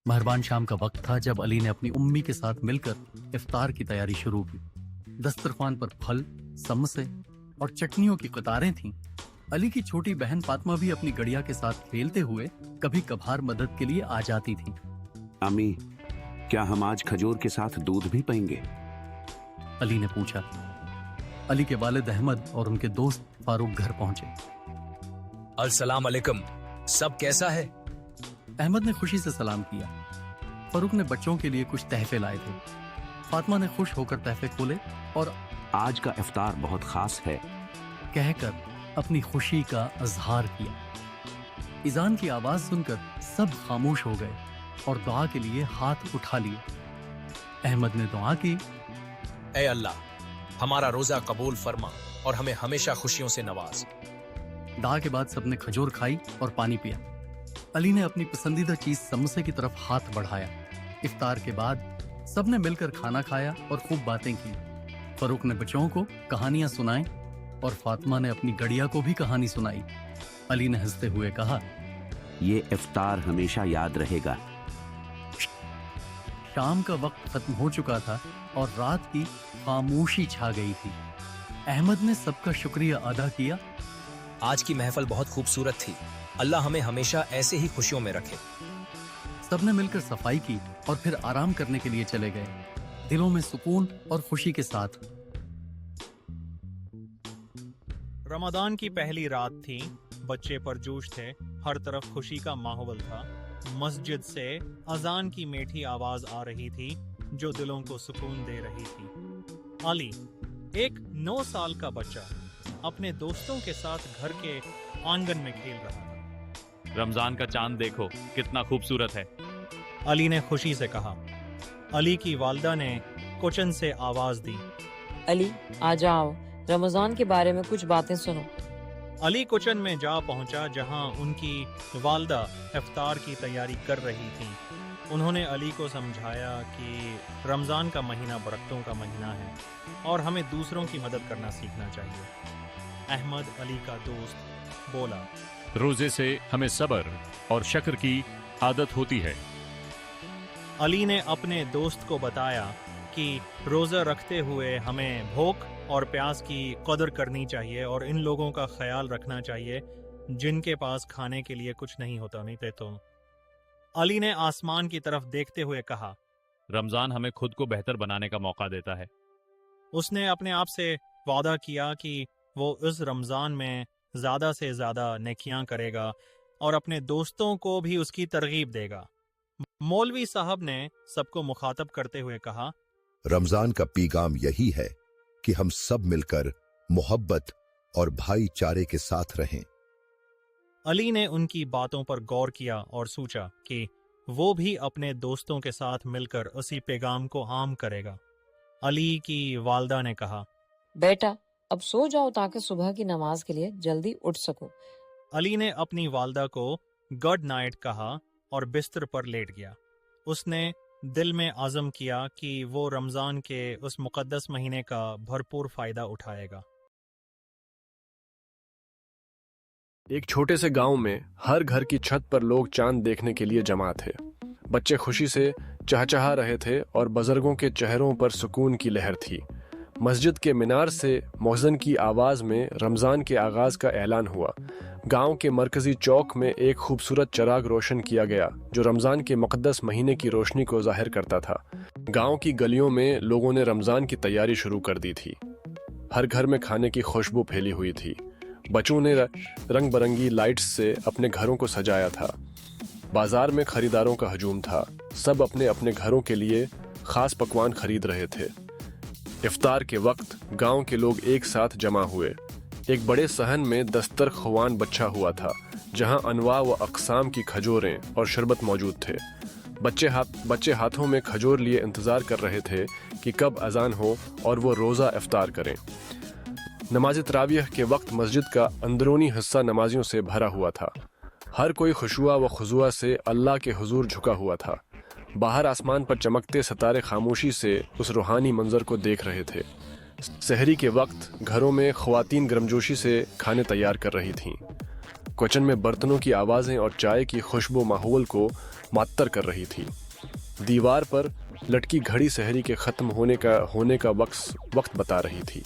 मेहरबान शाम का वक्त था जब अली ने अपनी उम्मी के साथ मिलकर इफ्तार की तैयारी शुरू की। दस्तरखान पर फल, समोसे और चटनियों की कतारें थीं। अली की छोटी बहन फातिमा भी अपनी गड़िया के साथ खेलते हुए कभी कभार मदद के लिए आ जाती थी। अम्मी, क्या हम आज खजूर के साथ दूध भी पेंगे? अली ने पूछा। अली के वालिद अहमद और उनके दोस्त फारूक घर पहुंचे। अस्सलाम अलैकुम, सब कैसा है? अहमद ने खुशी से सलाम किया। फारूक ने बच्चों के लिए कुछ तहफे लाए थे। फातिमा ने खुश होकर तहफे खोले और आज का इफ्तार बहुत खास है, कहकर अपनी खुशी का इजहार किया। इजान की आवाज सुनकर सब खामोश हो गए और दुआ के लिए हाथ उठा लिए। अहमद ने दुआ की, ऐ अल्लाह, हमारा रोजा कबूल फरमा और हमें हमेशा खुशियों से नवाज। दुआ के बाद सबने खजूर खाई और पानी पिया। अली ने अपनी पसंदीदा चीज समोसे की तरफ हाथ बढ़ाया। इफ्तार के बाद सबने मिलकर खाना खाया और खूब बातें की। फारूक ने बच्चों को कहानियां सुनाई और फातिमा ने अपनी गड़िया को भी कहानी सुनाई। अली ने हंसते हुए कहा, ये इफ्तार हमेशा याद रहेगा। शाम का वक्त खत्म हो चुका था और रात की खामोशी छा गई थी। अहमद ने सबका शुक्रिया अदा किया। आज की महफिल बहुत खूबसूरत थी। अल्लाह हमें हमेशा ऐसे ही खुशियों में रखे। सबने मिलकर सफाई की और फिर आराम करने के लिए चले गए, दिलों में सुकून और खुशी के साथ। रमजान की पहली रात थी। बच्चे परजोश थे, हर तरफ खुशी का माहौल था। मस्जिद से अजान की मीठी आवाज आ रही थी जो दिलों को सुकून दे रही थी। अली, एक 9 साल का बच्चा, अपने दोस्तों के साथ घर के आंगन में खेल रहा था। रमजान का चांद देखो, कितना खूबसूरत है। अली ने खुशी से कहा। अली की वालदा ने किचन से आवाज दी, अली आ जाओ, रमजान के बारे में कुछ बातें सुनो। अली किचन में जा पहुंचा जहां उनकी वालदा इफ्तार की तैयारी कर रही थी। उन्होंने अली को समझाया कि रमजान का महीना बरकतों का महीना है और हमें दूसरों की मदद करना सीखना चाहिए। अहमद, अली का दोस्त, बोला, रोजे से हमें सब्र और शक्र की आदत होती है। अली ने अपने दोस्त को बताया कि रोज़ा रखते हुए हमें भूख और प्यास की कदर करनी चाहिए और इन लोगों का ख्याल रखना चाहिए जिनके पास खाने के लिए कुछ नहीं होता। नहीं तो अली ने आसमान की तरफ देखते हुए कहा, रमजान हमें खुद को बेहतर बनाने का मौका देता है। उसने अपने आप से वादा किया कि वो इस रमजान में ज्यादा से ज्यादा नेकियां करेगा और अपने दोस्तों को भी उसकी तरगीब देगा। मौलवी साहब ने सबको मुखातब करते हुए कहा, रमजान का पैगाम यही है कि हम सब मिलकर मोहब्बत और भाईचारे के साथ रहें। अली ने उनकी बातों पर गौर किया और सोचा कि वो भी अपने दोस्तों के साथ मिलकर उसी पैगाम को आम करेगा। अली की वालदा ने कहा, बेटा अब सो जाओ ताकि सुबह की नमाज के लिए जल्दी उठ सको। अली ने अपनी वालदा को गुड नाइट कहा और बिस्तर पर लेट गया। उसने दिल में आज़म किया कि वो रमजान के उस मुकद्दस महीने का भरपूर फायदा उठाएगा। एक छोटे से गांव में हर घर की छत पर लोग चांद देखने के लिए जमा थे। बच्चे खुशी से चहचहा रहे थे और बुजुर्गों के चेहरों पर सुकून की लहर थी। मस्जिद के मीनार से मुअज्जिन की आवाज़ में रमज़ान के आगाज़ का ऐलान हुआ। गांव के मरकजी चौक में एक खूबसूरत चराग रोशन किया गया जो रमज़ान के मुक़द्दस महीने की रोशनी को ज़ाहिर करता था। गांव की गलियों में लोगों ने रमज़ान की तैयारी शुरू कर दी थी। हर घर में खाने की खुशबू फैली हुई थी। बच्चों ने रंग बिरंगी लाइट्स से अपने घरों को सजाया था। बाजार में खरीदारों का हजूम था। सब अपने अपने घरों के लिए खास पकवान खरीद रहे थे। इफ्तार के वक्त गांव के लोग एक साथ जमा हुए। एक बड़े सहन में दस्तरख्वान बचा हुआ था जहां अनवा व अक़साम की खजूरें और शरबत मौजूद थे। बच्चे हाथों में खजूर लिए इंतज़ार कर रहे थे कि कब अजान हो और वो रोज़ा इफ्तार करें। नमाज तरावीह के वक्त मस्जिद का अंदरूनी हिस्सा नमाजियों से भरा हुआ था। हर कोई खुशुआ व खुजुआ से अल्लाह के हुजूर झुका हुआ था। बाहर आसमान पर चमकते सितारे खामोशी से उस रूहानी मंजर को देख रहे थे। सहरी के वक्त घरों में ख्वातीन गर्मजोशी से खाने तैयार कर रही थीं। کچن میں برتنوں کی آوازیں اور چائے کی خوشبو ماحول کو معطر کر رہی تھی۔ دیوار پر لٹکی گھڑی سحری کے ختم ہونے کا وقت بتا رہی تھی۔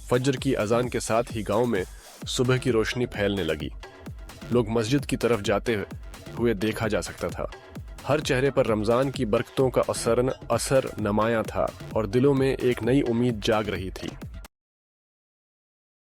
فجر کی اذان کے ساتھ ہی گاؤں میں صبح کی روشنی پھیلنے لگی۔ لوگ مسجد کی طرف جاتے ہوئے دیکھا جا سکتا تھا۔ ہر چہرے پر رمضان کی برکتوں کا اثر نمایاں تھا اور دلوں میں ایک نئی امید جاگ رہی تھی۔